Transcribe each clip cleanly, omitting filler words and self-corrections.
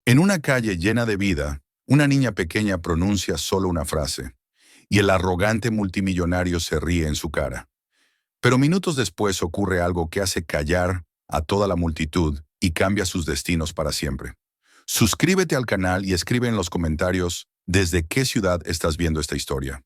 En una calle llena de vida, una niña pequeña pronuncia solo una frase, y el arrogante multimillonario se ríe en su cara. Pero minutos después ocurre algo que hace callar a toda la multitud y cambia sus destinos para siempre. Suscríbete al canal y escribe en los comentarios desde qué ciudad estás viendo esta historia.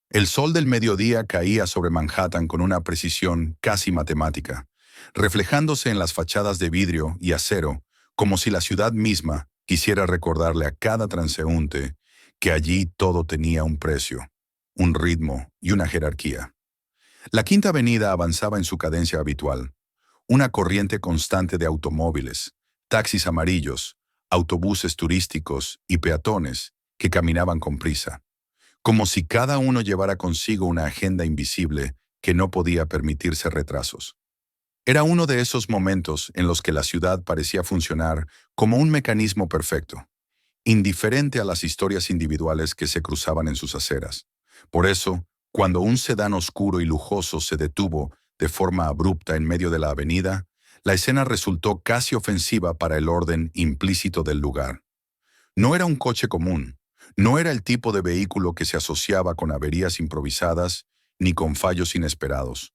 El sol del mediodía caía sobre Manhattan con una precisión casi matemática, reflejándose en las fachadas de vidrio y acero, como si la ciudad misma quisiera recordarle a cada transeúnte que allí todo tenía un precio, un ritmo y una jerarquía. La Quinta Avenida avanzaba en su cadencia habitual, una corriente constante de automóviles, taxis amarillos, autobuses turísticos y peatones que caminaban con prisa, como si cada uno llevara consigo una agenda invisible que no podía permitirse retrasos. Era uno de esos momentos en los que la ciudad parecía funcionar como un mecanismo perfecto, indiferente a las historias individuales que se cruzaban en sus aceras. Por eso, cuando un sedán oscuro y lujoso se detuvo de forma abrupta en medio de la avenida, la escena resultó casi ofensiva para el orden implícito del lugar. No era un coche común, no era el tipo de vehículo que se asociaba con averías improvisadas ni con fallos inesperados.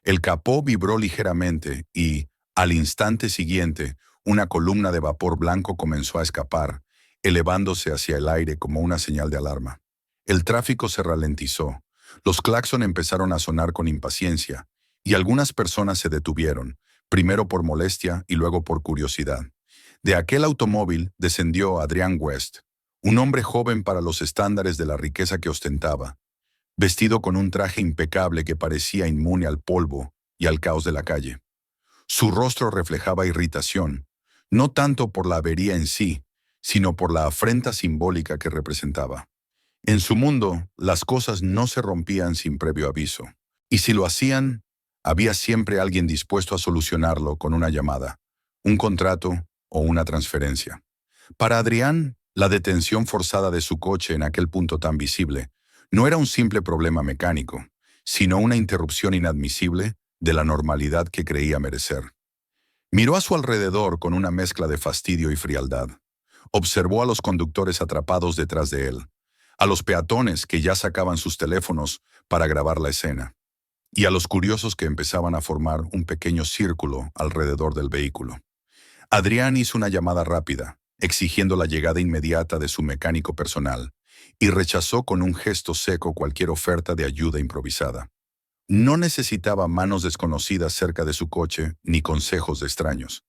El capó vibró ligeramente y, al instante siguiente, una columna de vapor blanco comenzó a escapar, elevándose hacia el aire como una señal de alarma. El tráfico se ralentizó, los claxon empezaron a sonar con impaciencia, y algunas personas se detuvieron, primero por molestia y luego por curiosidad. De aquel automóvil descendió Adrian West, un hombre joven para los estándares de la riqueza que ostentaba, vestido con un traje impecable que parecía inmune al polvo y al caos de la calle. Su rostro reflejaba irritación, no tanto por la avería en sí, sino por la afrenta simbólica que representaba. En su mundo, las cosas no se rompían sin previo aviso, y si lo hacían, había siempre alguien dispuesto a solucionarlo con una llamada, un contrato o una transferencia. Para Adrián, la detención forzada de su coche en aquel punto tan visible no era un simple problema mecánico, sino una interrupción inadmisible de la normalidad que creía merecer. Miró a su alrededor con una mezcla de fastidio y frialdad. Observó a los conductores atrapados detrás de él, a los peatones que ya sacaban sus teléfonos para grabar la escena, y a los curiosos que empezaban a formar un pequeño círculo alrededor del vehículo. Adrián hizo una llamada rápida, exigiendo la llegada inmediata de su mecánico personal, y rechazó con un gesto seco cualquier oferta de ayuda improvisada. No necesitaba manos desconocidas cerca de su coche ni consejos de extraños.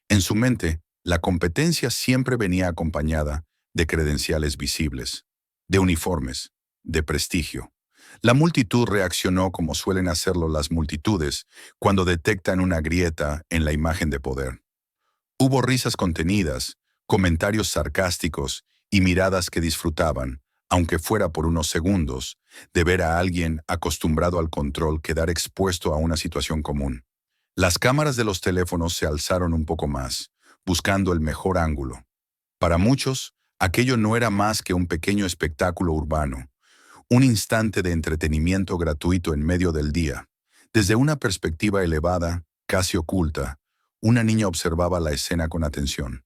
En su mente, la competencia siempre venía acompañada de credenciales visibles, de uniformes, de prestigio. La multitud reaccionó como suelen hacerlo las multitudes cuando detectan una grieta en la imagen de poder. Hubo risas contenidas, comentarios sarcásticos y miradas que disfrutaban, aunque fuera por unos segundos, de ver a alguien acostumbrado al control quedar expuesto a una situación común. Las cámaras de los teléfonos se alzaron un poco más, buscando el mejor ángulo. Para muchos, aquello no era más que un pequeño espectáculo urbano, un instante de entretenimiento gratuito en medio del día. Desde una perspectiva elevada, casi oculta, una niña observaba la escena con atención.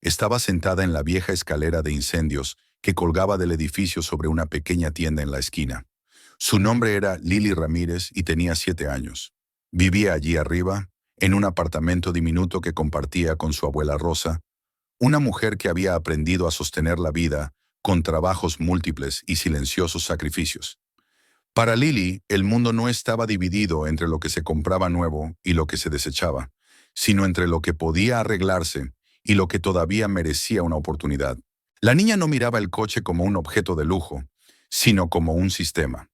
Estaba sentada en la vieja escalera de incendios que colgaba del edificio sobre una pequeña tienda en la esquina. Su nombre era Lily Ramírez y tenía 7 años. Vivía allí arriba, en un apartamento diminuto que compartía con su abuela Rosa, una mujer que había aprendido a sostener la vida con trabajos múltiples y silenciosos sacrificios. Para Lily, el mundo no estaba dividido entre lo que se compraba nuevo y lo que se desechaba, sino entre lo que podía arreglarse y lo que todavía merecía una oportunidad. La niña no miraba el coche como un objeto de lujo, sino como un sistema.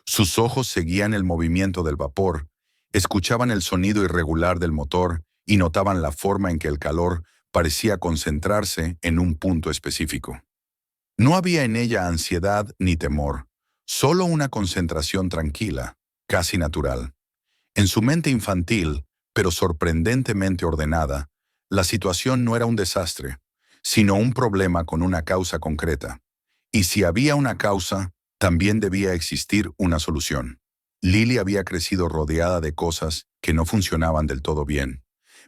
Sus ojos seguían el movimiento del vapor, escuchaban el sonido irregular del motor y notaban la forma en que el calor parecía concentrarse en un punto específico. No había en ella ansiedad ni temor, solo una concentración tranquila, casi natural. En su mente infantil, pero sorprendentemente ordenada, la situación no era un desastre, sino un problema con una causa concreta. Y si había una causa, también debía existir una solución. Lily había crecido rodeada de cosas que no funcionaban del todo bien.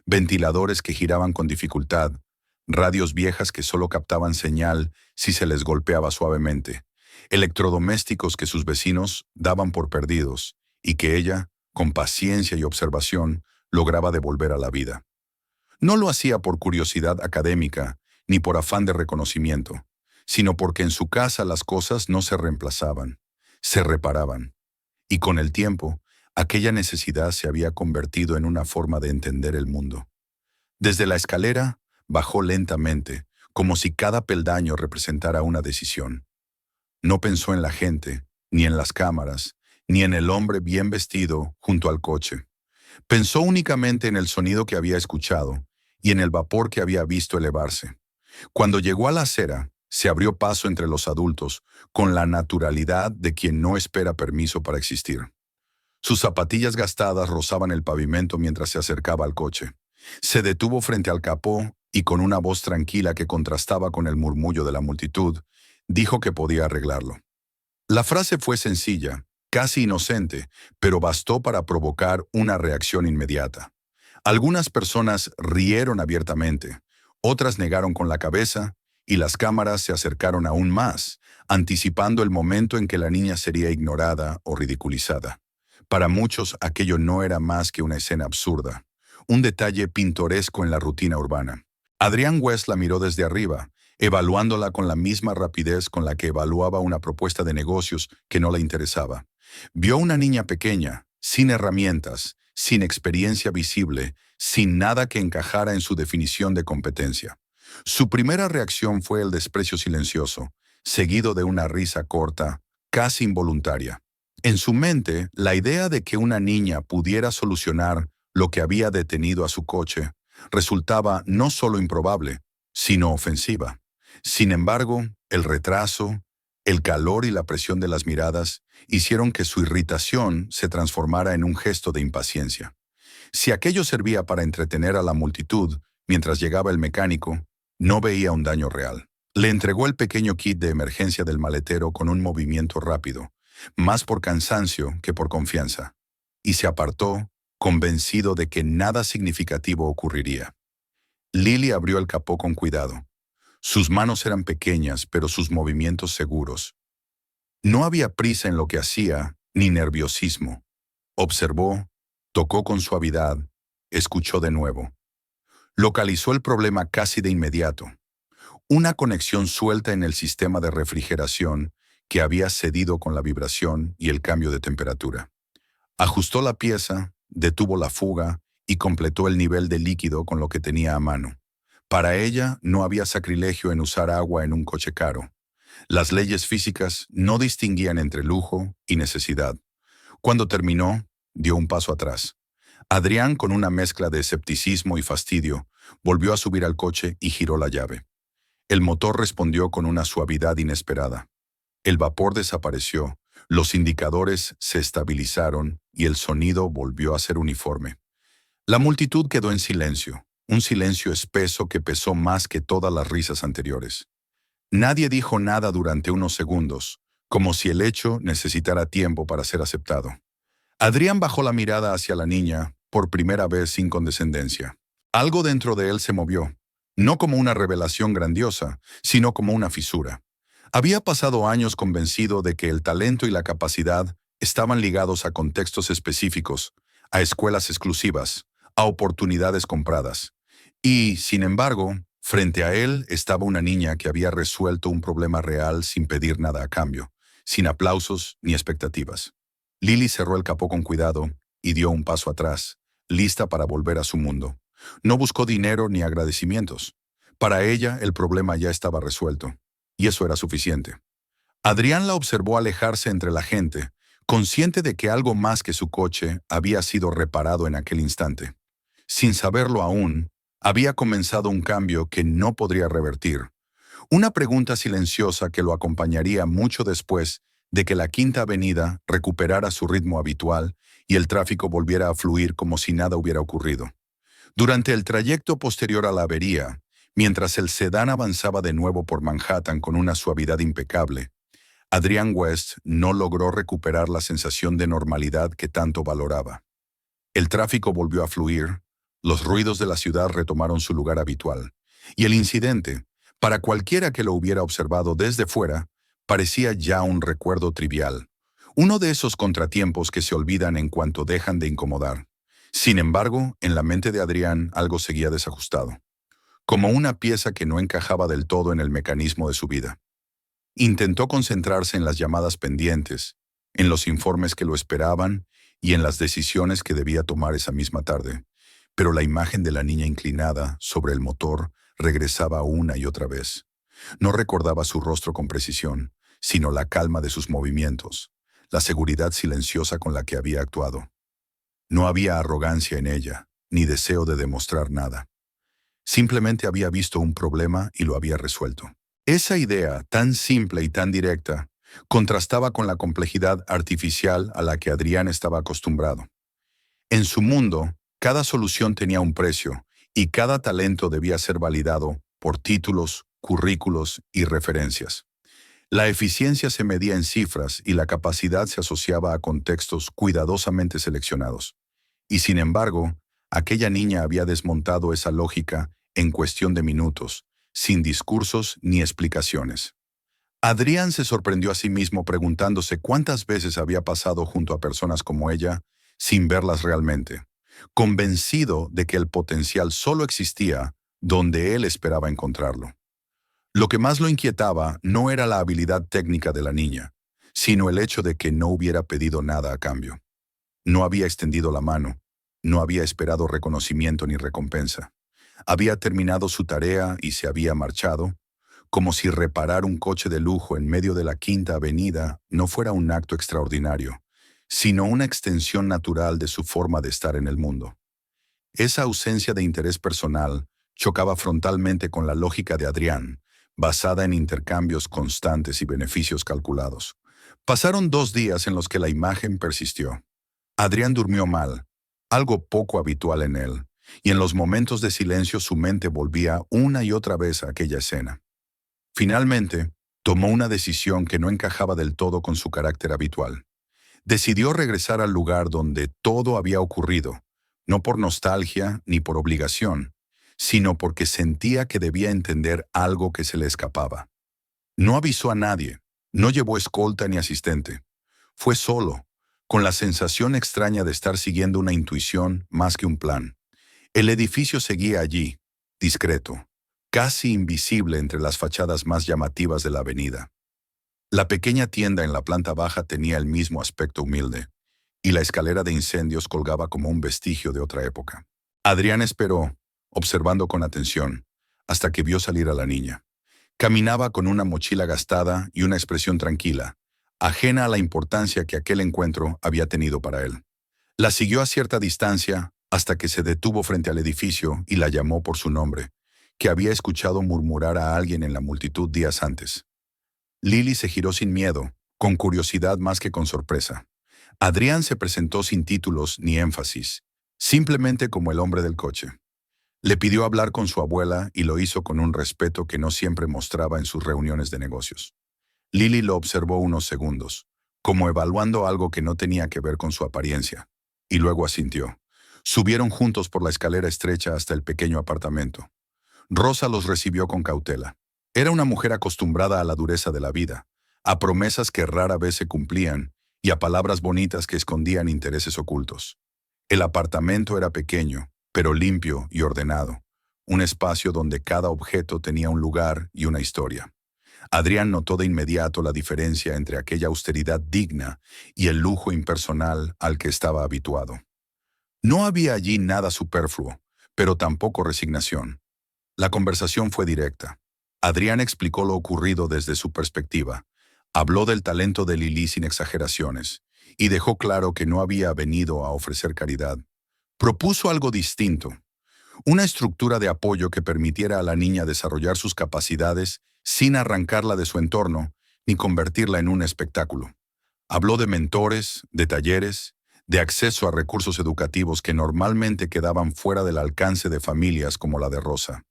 Ventiladores que giraban con dificultad, radios viejas que solo captaban señal si se les golpeaba suavemente, electrodomésticos que sus vecinos daban por perdidos y que ella, con paciencia y observación, lograba devolver a la vida. No lo hacía por curiosidad académica ni por afán de reconocimiento, sino porque en su casa las cosas no se reemplazaban, se reparaban. Y con el tiempo, aquella necesidad se había convertido en una forma de entender el mundo. Desde la escalera, bajó lentamente, como si cada peldaño representara una decisión. No pensó en la gente, ni en las cámaras, ni en el hombre bien vestido junto al coche. Pensó únicamente en el sonido que había escuchado y en el vapor que había visto elevarse. Cuando llegó a la acera, se abrió paso entre los adultos, con la naturalidad de quien no espera permiso para existir. Sus zapatillas gastadas rozaban el pavimento mientras se acercaba al coche. Se detuvo frente al capó y con una voz tranquila que contrastaba con el murmullo de la multitud, dijo que podía arreglarlo. La frase fue sencilla, casi inocente, pero bastó para provocar una reacción inmediata. Algunas personas rieron abiertamente, otras negaron con la cabeza, y las cámaras se acercaron aún más, anticipando el momento en que la niña sería ignorada o ridiculizada. Para muchos aquello no era más que una escena absurda, un detalle pintoresco en la rutina urbana. Adrián West la miró desde arriba, evaluándola con la misma rapidez con la que evaluaba una propuesta de negocios que no le interesaba. Vio una niña pequeña, sin herramientas, sin experiencia visible, sin nada que encajara en su definición de competencia. Su primera reacción fue el desprecio silencioso, seguido de una risa corta, casi involuntaria. En su mente, la idea de que una niña pudiera solucionar lo que había detenido a su coche resultaba no solo improbable, sino ofensiva. Sin embargo, el retraso, el calor y la presión de las miradas hicieron que su irritación se transformara en un gesto de impaciencia. Si aquello servía para entretener a la multitud mientras llegaba el mecánico, no veía un daño real. Le entregó el pequeño kit de emergencia del maletero con un movimiento rápido, más por cansancio que por confianza, y se apartó, convencido de que nada significativo ocurriría. Lily abrió el capó con cuidado. Sus manos eran pequeñas, pero sus movimientos seguros. No había prisa en lo que hacía, ni nerviosismo. Observó, tocó con suavidad, escuchó de nuevo. Localizó el problema casi de inmediato. Una conexión suelta en el sistema de refrigeración que había cedido con la vibración y el cambio de temperatura. Ajustó la pieza, detuvo la fuga y completó el nivel de líquido con lo que tenía a mano. Para ella no había sacrilegio en usar agua en un coche caro. Las leyes físicas no distinguían entre lujo y necesidad. Cuando terminó, dio un paso atrás. Adrián, con una mezcla de escepticismo y fastidio, volvió a subir al coche y giró la llave. El motor respondió con una suavidad inesperada. El vapor desapareció, los indicadores se estabilizaron y el sonido volvió a ser uniforme. La multitud quedó en silencio, un silencio espeso que pesó más que todas las risas anteriores. Nadie dijo nada durante unos segundos, como si el hecho necesitara tiempo para ser aceptado. Adrián bajó la mirada hacia la niña, por primera vez sin condescendencia. Algo dentro de él se movió, no como una revelación grandiosa, sino como una fisura. Había pasado años convencido de que el talento y la capacidad estaban ligados a contextos específicos, a escuelas exclusivas, a oportunidades compradas. Y, sin embargo, frente a él estaba una niña que había resuelto un problema real sin pedir nada a cambio, sin aplausos ni expectativas. Lily cerró el capó con cuidado y dio un paso atrás, lista para volver a su mundo. No buscó dinero ni agradecimientos. Para ella, el problema ya estaba resuelto, y eso era suficiente. Adrián la observó alejarse entre la gente, consciente de que algo más que su coche había sido reparado en aquel instante. Sin saberlo aún, había comenzado un cambio que no podría revertir. Una pregunta silenciosa que lo acompañaría mucho después de que la Quinta Avenida recuperara su ritmo habitual y el tráfico volviera a fluir como si nada hubiera ocurrido. Durante el trayecto posterior a la avería, mientras el sedán avanzaba de nuevo por Manhattan con una suavidad impecable, Adrián West no logró recuperar la sensación de normalidad que tanto valoraba. El tráfico volvió a fluir, los ruidos de la ciudad retomaron su lugar habitual, Y el incidente, para cualquiera que lo hubiera observado desde fuera, parecía ya un recuerdo trivial, uno de esos contratiempos que se olvidan en cuanto dejan de incomodar. Sin embargo, en la mente de Adrián algo seguía desajustado, como una pieza que no encajaba del todo en el mecanismo de su vida. Intentó concentrarse en las llamadas pendientes, en los informes que lo esperaban y en las decisiones que debía tomar esa misma tarde, pero la imagen de la niña inclinada sobre el motor regresaba una y otra vez. No recordaba su rostro con precisión, sino la calma de sus movimientos, la seguridad silenciosa con la que había actuado. No había arrogancia en ella, ni deseo de demostrar nada. Simplemente había visto un problema y lo había resuelto. Esa idea, tan simple y tan directa, contrastaba con la complejidad artificial a la que Adrián estaba acostumbrado. En su mundo, cada solución tenía un precio y cada talento debía ser validado por títulos, currículos y referencias. La eficiencia se medía en cifras y la capacidad se asociaba a contextos cuidadosamente seleccionados. Y sin embargo, aquella niña había desmontado esa lógica en cuestión de minutos, sin discursos ni explicaciones. Adrián se sorprendió a sí mismo preguntándose cuántas veces había pasado junto a personas como ella sin verlas realmente, convencido de que el potencial solo existía donde él esperaba encontrarlo. Lo que más lo inquietaba no era la habilidad técnica de la niña, sino el hecho de que no hubiera pedido nada a cambio. No había extendido la mano, no había esperado reconocimiento ni recompensa. Había terminado su tarea y se había marchado, como si reparar un coche de lujo en medio de la Quinta Avenida no fuera un acto extraordinario, sino una extensión natural de su forma de estar en el mundo. Esa ausencia de interés personal chocaba frontalmente con la lógica de Adrián, basada en intercambios constantes y beneficios calculados. Pasaron 2 días en los que la imagen persistió. Adrián durmió mal, algo poco habitual en él, y en los momentos de silencio su mente volvía una y otra vez a aquella escena. Finalmente, tomó una decisión que no encajaba del todo con su carácter habitual. Decidió regresar al lugar donde todo había ocurrido, no por nostalgia ni por obligación, sino porque sentía que debía entender algo que se le escapaba. No avisó a nadie, no llevó escolta ni asistente. Fue solo, con la sensación extraña de estar siguiendo una intuición más que un plan. El edificio seguía allí, discreto, casi invisible entre las fachadas más llamativas de la avenida. La pequeña tienda en la planta baja tenía el mismo aspecto humilde, y la escalera de incendios colgaba como un vestigio de otra época. Adrián esperó, observando con atención, hasta que vio salir a la niña. Caminaba con una mochila gastada y una expresión tranquila, ajena a la importancia que aquel encuentro había tenido para él. La siguió a cierta distancia hasta que se detuvo frente al edificio y la llamó por su nombre, que había escuchado murmurar a alguien en la multitud días antes. Lily se giró sin miedo, con curiosidad más que con sorpresa. Adrián se presentó sin títulos ni énfasis, simplemente como el hombre del coche. Le pidió hablar con su abuela y lo hizo con un respeto que no siempre mostraba en sus reuniones de negocios. Lily lo observó unos segundos, como evaluando algo que no tenía que ver con su apariencia, y luego asintió. Subieron juntos por la escalera estrecha hasta el pequeño apartamento. Rosa los recibió con cautela. Era una mujer acostumbrada a la dureza de la vida, a promesas que rara vez se cumplían y a palabras bonitas que escondían intereses ocultos. El apartamento era pequeño, pero limpio y ordenado, un espacio donde cada objeto tenía un lugar y una historia. Adrián notó de inmediato la diferencia entre aquella austeridad digna y el lujo impersonal al que estaba habituado. No había allí nada superfluo, pero tampoco resignación. La conversación fue directa. Adrián explicó lo ocurrido desde su perspectiva. Habló del talento de Lily sin exageraciones y dejó claro que no había venido a ofrecer caridad. Propuso algo distinto, una estructura de apoyo que permitiera a la niña desarrollar sus capacidades sin arrancarla de su entorno ni convertirla en un espectáculo. Habló de mentores, de talleres, de acceso a recursos educativos que normalmente quedaban fuera del alcance de familias como la de Rosa.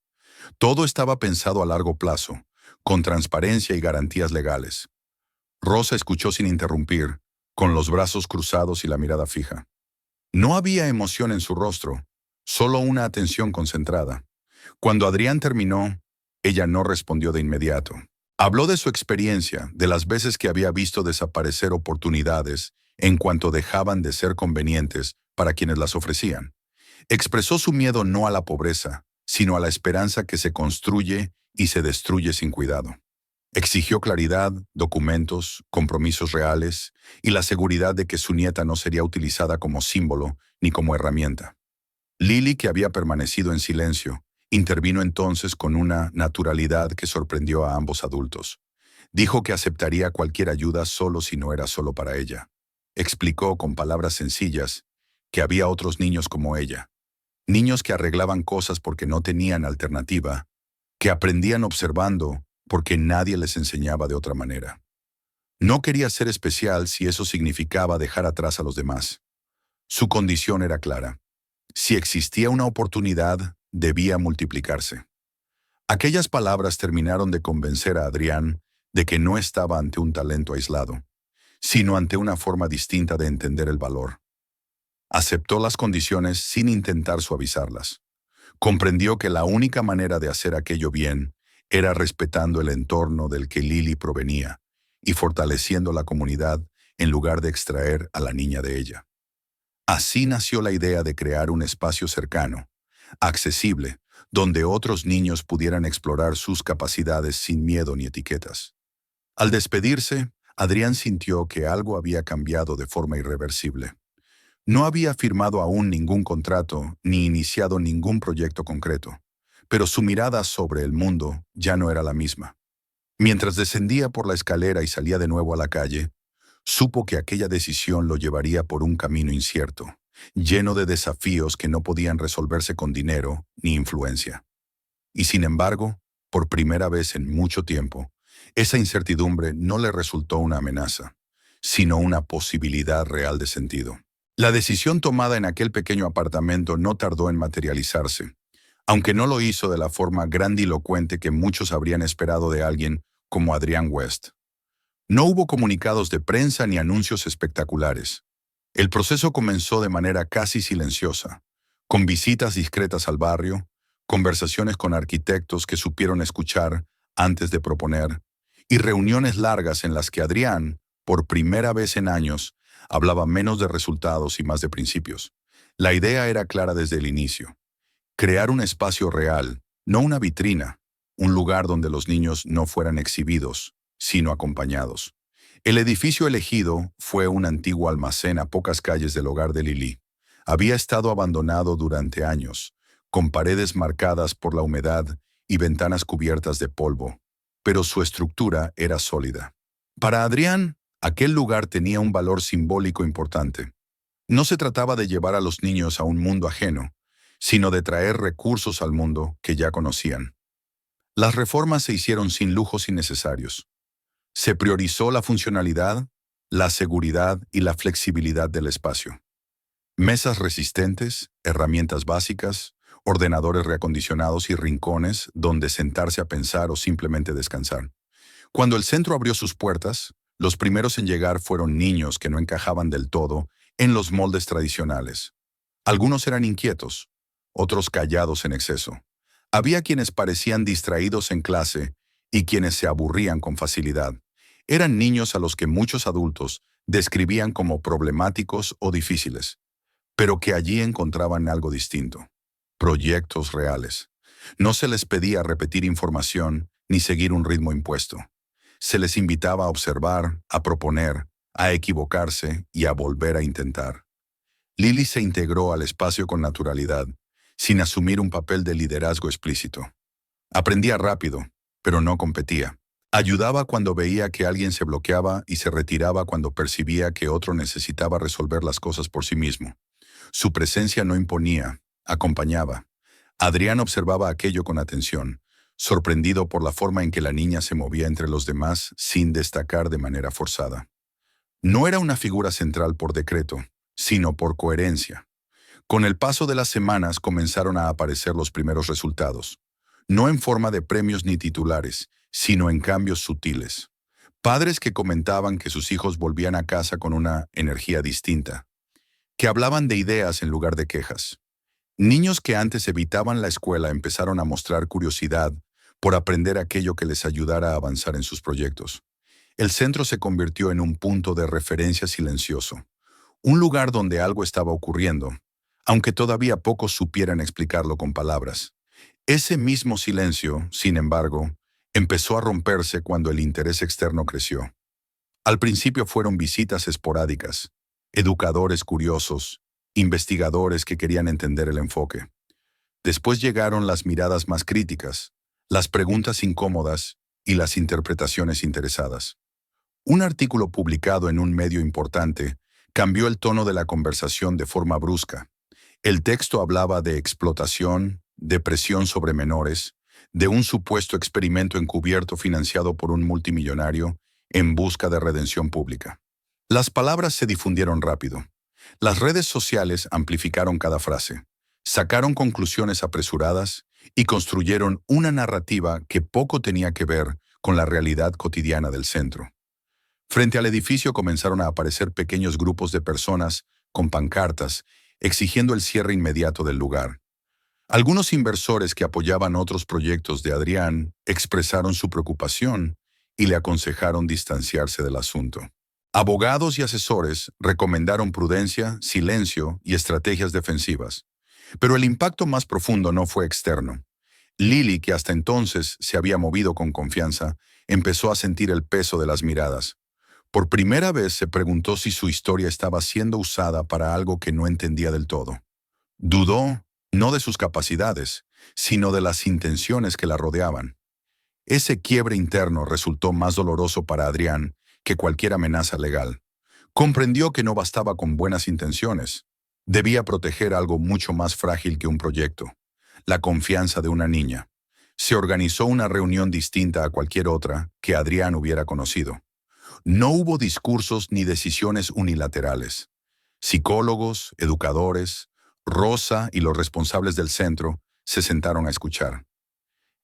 Todo estaba pensado a largo plazo, con transparencia y garantías legales. Rosa escuchó sin interrumpir, con los brazos cruzados y la mirada fija. No había emoción en su rostro, solo una atención concentrada. Cuando Adrián terminó, ella no respondió de inmediato. Habló de su experiencia, de las veces que había visto desaparecer oportunidades en cuanto dejaban de ser convenientes para quienes las ofrecían. Expresó su miedo no a la pobreza, sino a la esperanza que se construye y se destruye sin cuidado. Exigió claridad, documentos, compromisos reales y la seguridad de que su nieta no sería utilizada como símbolo ni como herramienta. Lily, que había permanecido en silencio, intervino entonces con una naturalidad que sorprendió a ambos adultos. Dijo que aceptaría cualquier ayuda solo si no era solo para ella. Explicó con palabras sencillas que había otros niños como ella, niños que arreglaban cosas porque no tenían alternativa, que aprendían observando porque nadie les enseñaba de otra manera. No quería ser especial si eso significaba dejar atrás a los demás. Su condición era clara. Si existía una oportunidad, debía multiplicarse. Aquellas palabras terminaron de convencer a Adrián de que no estaba ante un talento aislado, sino ante una forma distinta de entender el valor. Aceptó las condiciones sin intentar suavizarlas. Comprendió que la única manera de hacer aquello bien era respetando el entorno del que Lily provenía y fortaleciendo la comunidad en lugar de extraer a la niña de ella. Así nació la idea de crear un espacio cercano, accesible, donde otros niños pudieran explorar sus capacidades sin miedo ni etiquetas. Al despedirse, Adrián sintió que algo había cambiado de forma irreversible. No había firmado aún ningún contrato ni iniciado ningún proyecto concreto, pero su mirada sobre el mundo ya no era la misma. Mientras descendía por la escalera y salía de nuevo a la calle, supo que aquella decisión lo llevaría por un camino incierto, lleno de desafíos que no podían resolverse con dinero ni influencia. Y sin embargo, por primera vez en mucho tiempo, esa incertidumbre no le resultó una amenaza, sino una posibilidad real de sentido. La decisión tomada en aquel pequeño apartamento no tardó en materializarse, aunque no lo hizo de la forma grandilocuente que muchos habrían esperado de alguien como Adrián West. No hubo comunicados de prensa ni anuncios espectaculares. El proceso comenzó de manera casi silenciosa, con visitas discretas al barrio, conversaciones con arquitectos que supieron escuchar antes de proponer, y reuniones largas en las que Adrián, por primera vez en años, hablaba menos de resultados y más de principios. La idea era clara desde el inicio: crear un espacio real, no una vitrina, un lugar donde los niños no fueran exhibidos, sino acompañados. El edificio elegido fue un antiguo almacén a pocas calles del hogar de Lily. Había estado abandonado durante años, con paredes marcadas por la humedad y ventanas cubiertas de polvo, pero su estructura era sólida. Para Adrián, aquel lugar tenía un valor simbólico importante. No se trataba de llevar a los niños a un mundo ajeno, sino de traer recursos al mundo que ya conocían. Las reformas se hicieron sin lujos innecesarios. Se priorizó la funcionalidad, la seguridad y la flexibilidad del espacio. Mesas resistentes, herramientas básicas, ordenadores reacondicionados y rincones donde sentarse a pensar o simplemente descansar. Cuando el centro abrió sus puertas, los primeros en llegar fueron niños que no encajaban del todo en los moldes tradicionales. Algunos eran inquietos, otros callados en exceso. Había quienes parecían distraídos en clase y quienes se aburrían con facilidad. Eran niños a los que muchos adultos describían como problemáticos o difíciles, pero que allí encontraban algo distinto: proyectos reales. No se les pedía repetir información ni seguir un ritmo impuesto. Se les invitaba a observar, a proponer, a equivocarse y a volver a intentar. Lily se integró al espacio con naturalidad, sin asumir un papel de liderazgo explícito. Aprendía rápido, pero no competía. Ayudaba cuando veía que alguien se bloqueaba y se retiraba cuando percibía que otro necesitaba resolver las cosas por sí mismo. Su presencia no imponía, acompañaba. Adrián observaba aquello con atención, sorprendido por la forma en que la niña se movía entre los demás sin destacar de manera forzada. No era una figura central por decreto, sino por coherencia. Con el paso de las semanas comenzaron a aparecer los primeros resultados, no en forma de premios ni titulares, sino en cambios sutiles. Padres que comentaban que sus hijos volvían a casa con una energía distinta, que hablaban de ideas en lugar de quejas, Niños que antes evitaban la escuela empezaron a mostrar curiosidad por aprender aquello que les ayudara a avanzar en sus proyectos. El centro se convirtió en un punto de referencia silencioso, un lugar donde algo estaba ocurriendo, aunque todavía pocos supieran explicarlo con palabras. Ese mismo silencio, sin embargo, empezó a romperse cuando el interés externo creció. Al principio fueron visitas esporádicas, educadores curiosos, investigadores que querían entender el enfoque. Después llegaron las miradas más críticas, las preguntas incómodas y las interpretaciones interesadas. Un artículo publicado en un medio importante cambió el tono de la conversación de forma brusca. El texto hablaba de explotación, de presión sobre menores, de un supuesto experimento encubierto financiado por un multimillonario en busca de redención pública. Las palabras se difundieron rápido. Las redes sociales amplificaron cada frase, sacaron conclusiones apresuradas y construyeron una narrativa que poco tenía que ver con la realidad cotidiana del centro. Frente al edificio comenzaron a aparecer pequeños grupos de personas con pancartas exigiendo el cierre inmediato del lugar. Algunos inversores que apoyaban otros proyectos de Adrián expresaron su preocupación y le aconsejaron distanciarse del asunto. Abogados y asesores recomendaron prudencia, silencio y estrategias defensivas. Pero el impacto más profundo no fue externo. Lily, que hasta entonces se había movido con confianza, empezó a sentir el peso de las miradas. Por primera vez se preguntó si su historia estaba siendo usada para algo que no entendía del todo. Dudó, no de sus capacidades, sino de las intenciones que la rodeaban. Ese quiebre interno resultó más doloroso para Adrián que cualquier amenaza legal. Comprendió que no bastaba con buenas intenciones. Debía proteger algo mucho más frágil que un proyecto: la confianza de una niña. Se organizó una reunión distinta a cualquier otra que Adrián hubiera conocido. No hubo discursos ni decisiones unilaterales. Psicólogos, educadores, Rosa y los responsables del centro se sentaron a escuchar.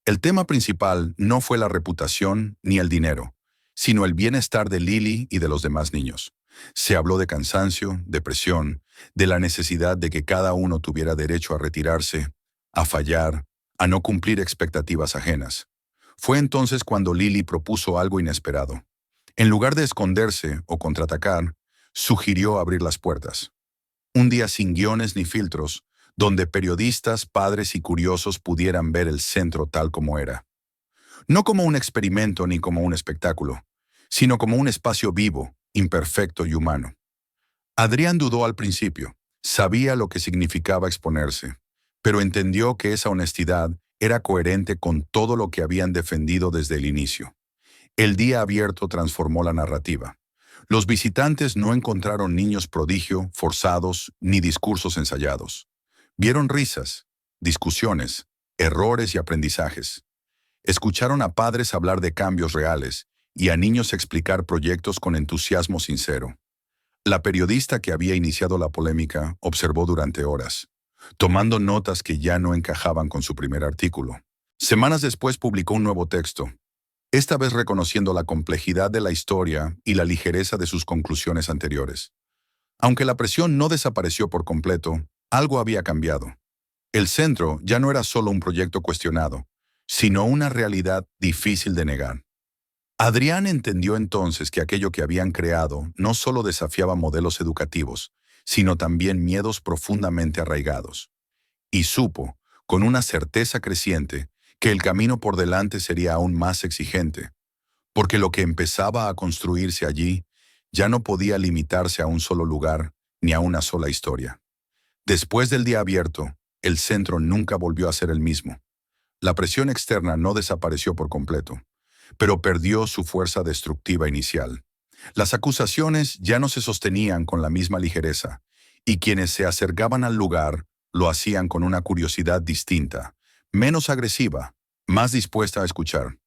El tema principal no fue la reputación ni el dinero, sino el bienestar de Lily y de los demás niños. Se habló de cansancio, depresión, de la necesidad de que cada uno tuviera derecho a retirarse, a fallar, a no cumplir expectativas ajenas. Fue entonces cuando Lily propuso algo inesperado. En lugar de esconderse o contraatacar, sugirió abrir las puertas. Un día sin guiones ni filtros, donde periodistas, padres y curiosos pudieran ver el centro tal como era. No como un experimento ni como un espectáculo, sino como un espacio vivo, imperfecto y humano. Adrián dudó al principio, sabía lo que significaba exponerse, pero entendió que esa honestidad era coherente con todo lo que habían defendido desde el inicio. El día abierto transformó la narrativa. Los visitantes no encontraron niños prodigio, forzados, ni discursos ensayados. Vieron risas, discusiones, errores y aprendizajes. Escucharon a padres hablar de cambios reales y a niños explicar proyectos con entusiasmo sincero. La periodista que había iniciado la polémica observó durante horas, tomando notas que ya no encajaban con su primer artículo. Semanas después publicó un nuevo texto, esta vez reconociendo la complejidad de la historia y la ligereza de sus conclusiones anteriores. Aunque la presión no desapareció por completo, algo había cambiado. El centro ya no era solo un proyecto cuestionado, sino una realidad difícil de negar. Adrián entendió entonces que aquello que habían creado no solo desafiaba modelos educativos, sino también miedos profundamente arraigados. Y supo, con una certeza creciente, que el camino por delante sería aún más exigente, porque lo que empezaba a construirse allí ya no podía limitarse a un solo lugar ni a una sola historia. Después del día abierto, el centro nunca volvió a ser el mismo. La presión externa no desapareció por completo, pero perdió su fuerza destructiva inicial. Las acusaciones ya no se sostenían con la misma ligereza, y quienes se acercaban al lugar lo hacían con una curiosidad distinta, menos agresiva, más dispuesta a escuchar.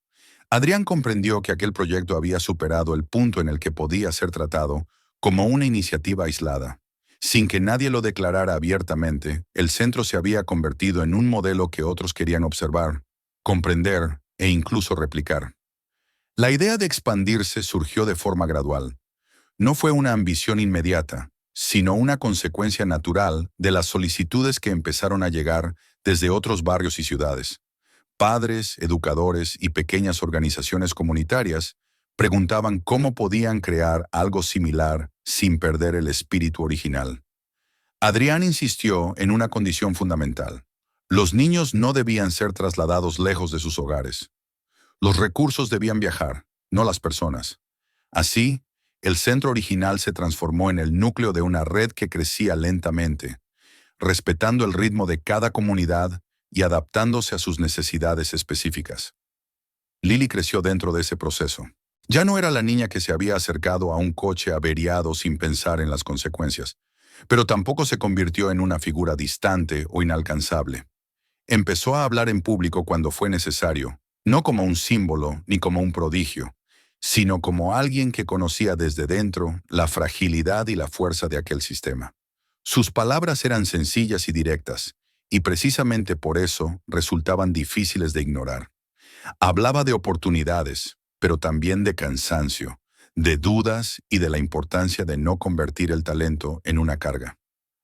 Adrián comprendió que aquel proyecto había superado el punto en el que podía ser tratado como una iniciativa aislada. Sin que nadie lo declarara abiertamente, el centro se había convertido en un modelo que otros querían observar, comprender e incluso replicar. La idea de expandirse surgió de forma gradual. No fue una ambición inmediata, sino una consecuencia natural de las solicitudes que empezaron a llegar desde otros barrios y ciudades. Padres, educadores y pequeñas organizaciones comunitarias preguntaban cómo podían crear algo similar sin perder el espíritu original. Adrián insistió en una condición fundamental. Los niños no debían ser trasladados lejos de sus hogares. Los recursos debían viajar, no las personas. Así, el centro original se transformó en el núcleo de una red que crecía lentamente, respetando el ritmo de cada comunidad y adaptándose a sus necesidades específicas. Lily creció dentro de ese proceso. Ya no era la niña que se había acercado a un coche averiado sin pensar en las consecuencias, pero tampoco se convirtió en una figura distante o inalcanzable. Empezó a hablar en público cuando fue necesario, no como un símbolo ni como un prodigio, sino como alguien que conocía desde dentro la fragilidad y la fuerza de aquel sistema. Sus palabras eran sencillas y directas, y precisamente por eso resultaban difíciles de ignorar. Hablaba de oportunidades, pero también de cansancio, de dudas y de la importancia de no convertir el talento en una carga.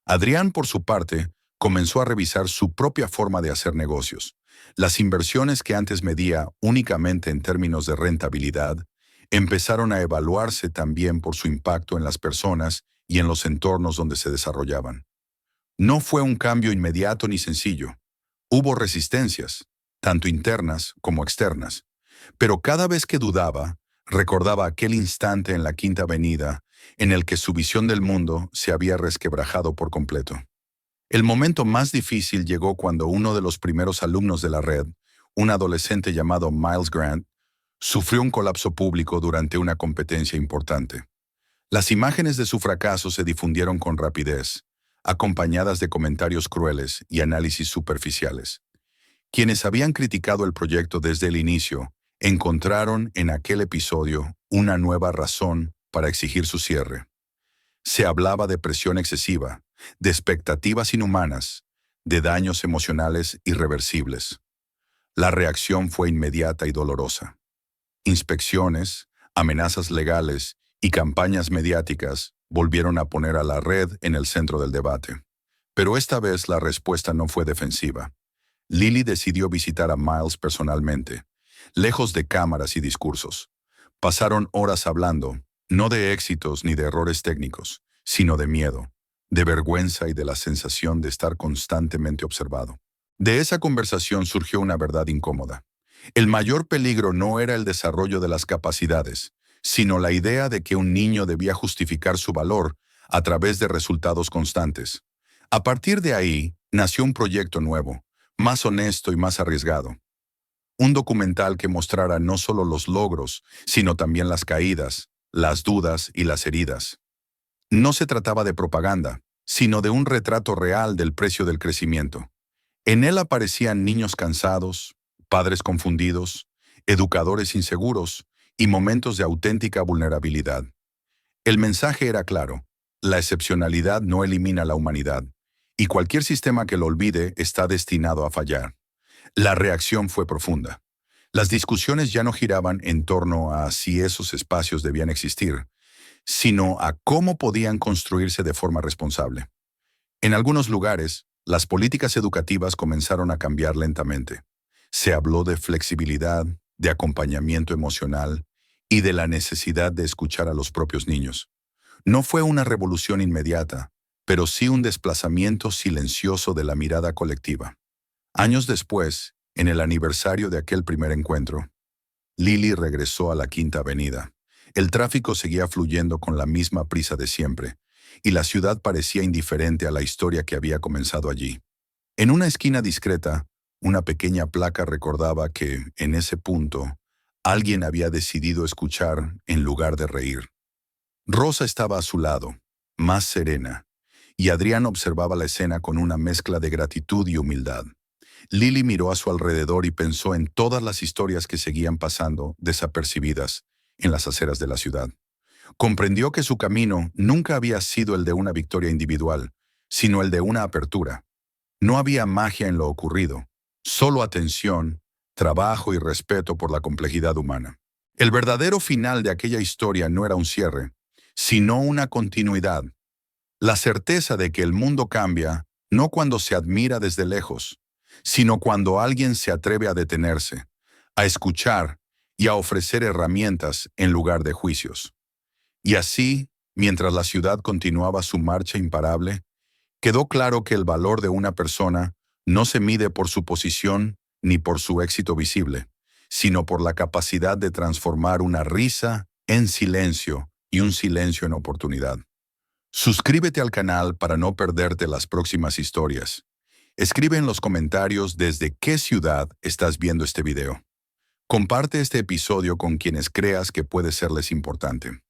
Adrián, por su parte, comenzó a revisar su propia forma de hacer negocios. Las inversiones que antes medía únicamente en términos de rentabilidad empezaron a evaluarse también por su impacto en las personas y en los entornos donde se desarrollaban. No fue un cambio inmediato ni sencillo. Hubo resistencias, tanto internas como externas, pero cada vez que dudaba, recordaba aquel instante en la Quinta Avenida en el que su visión del mundo se había resquebrajado por completo. El momento más difícil llegó cuando uno de los primeros alumnos de la red, un adolescente llamado Miles Grant, sufrió un colapso público durante una competencia importante. Las imágenes de su fracaso se difundieron con rapidez, acompañadas de comentarios crueles y análisis superficiales. Quienes habían criticado el proyecto desde el inicio encontraron en aquel episodio una nueva razón para exigir su cierre. Se hablaba de presión excesiva, de expectativas inhumanas, de daños emocionales irreversibles. La reacción fue inmediata y dolorosa. Inspecciones, amenazas legales y campañas mediáticas volvieron a poner a la red en el centro del debate. Pero esta vez la respuesta no fue defensiva. Lily decidió visitar a Miles personalmente, lejos de cámaras y discursos. Pasaron horas hablando, no de éxitos ni de errores técnicos, sino de miedo, de vergüenza y de la sensación de estar constantemente observado. De esa conversación surgió una verdad incómoda. El mayor peligro no era el desarrollo de las capacidades, sino la idea de que un niño debía justificar su valor a través de resultados constantes. A partir de ahí, nació un proyecto nuevo, más honesto y más arriesgado. Un documental que mostrara no solo los logros, sino también las caídas, las dudas y las heridas. No se trataba de propaganda, sino de un retrato real del precio del crecimiento. En él aparecían niños cansados, padres confundidos, educadores inseguros y momentos de auténtica vulnerabilidad. El mensaje era claro: la excepcionalidad no elimina la humanidad, y cualquier sistema que lo olvide está destinado a fallar. La reacción fue profunda. Las discusiones ya no giraban en torno a si esos espacios debían existir, sino a cómo podían construirse de forma responsable. En algunos lugares, las políticas educativas comenzaron a cambiar lentamente. Se habló de flexibilidad, de acompañamiento emocional y de la necesidad de escuchar a los propios niños. No fue una revolución inmediata, pero sí un desplazamiento silencioso de la mirada colectiva. Años después, en el aniversario de aquel primer encuentro, Lily regresó a la Quinta Avenida. El tráfico seguía fluyendo con la misma prisa de siempre, y la ciudad parecía indiferente a la historia que había comenzado allí. En una esquina discreta, una pequeña placa recordaba que, en ese punto, alguien había decidido escuchar en lugar de reír. Rosa estaba a su lado, más serena, y Adrián observaba la escena con una mezcla de gratitud y humildad. Lily miró a su alrededor y pensó en todas las historias que seguían pasando desapercibidas en las aceras de la ciudad. Comprendió que su camino nunca había sido el de una victoria individual, sino el de una apertura. No había magia en lo ocurrido, solo atención, trabajo y respeto por la complejidad humana. El verdadero final de aquella historia no era un cierre, sino una continuidad. La certeza de que el mundo cambia no cuando se admira desde lejos, sino cuando alguien se atreve a detenerse, a escuchar y a ofrecer herramientas en lugar de juicios. Y así, mientras la ciudad continuaba su marcha imparable, quedó claro que el valor de una persona no se mide por su posición ni por su éxito visible, sino por la capacidad de transformar una risa en silencio y un silencio en oportunidad. Suscríbete al canal para no perderte las próximas historias. Escribe en los comentarios desde qué ciudad estás viendo este video. Comparte este episodio con quienes creas que puede serles importante.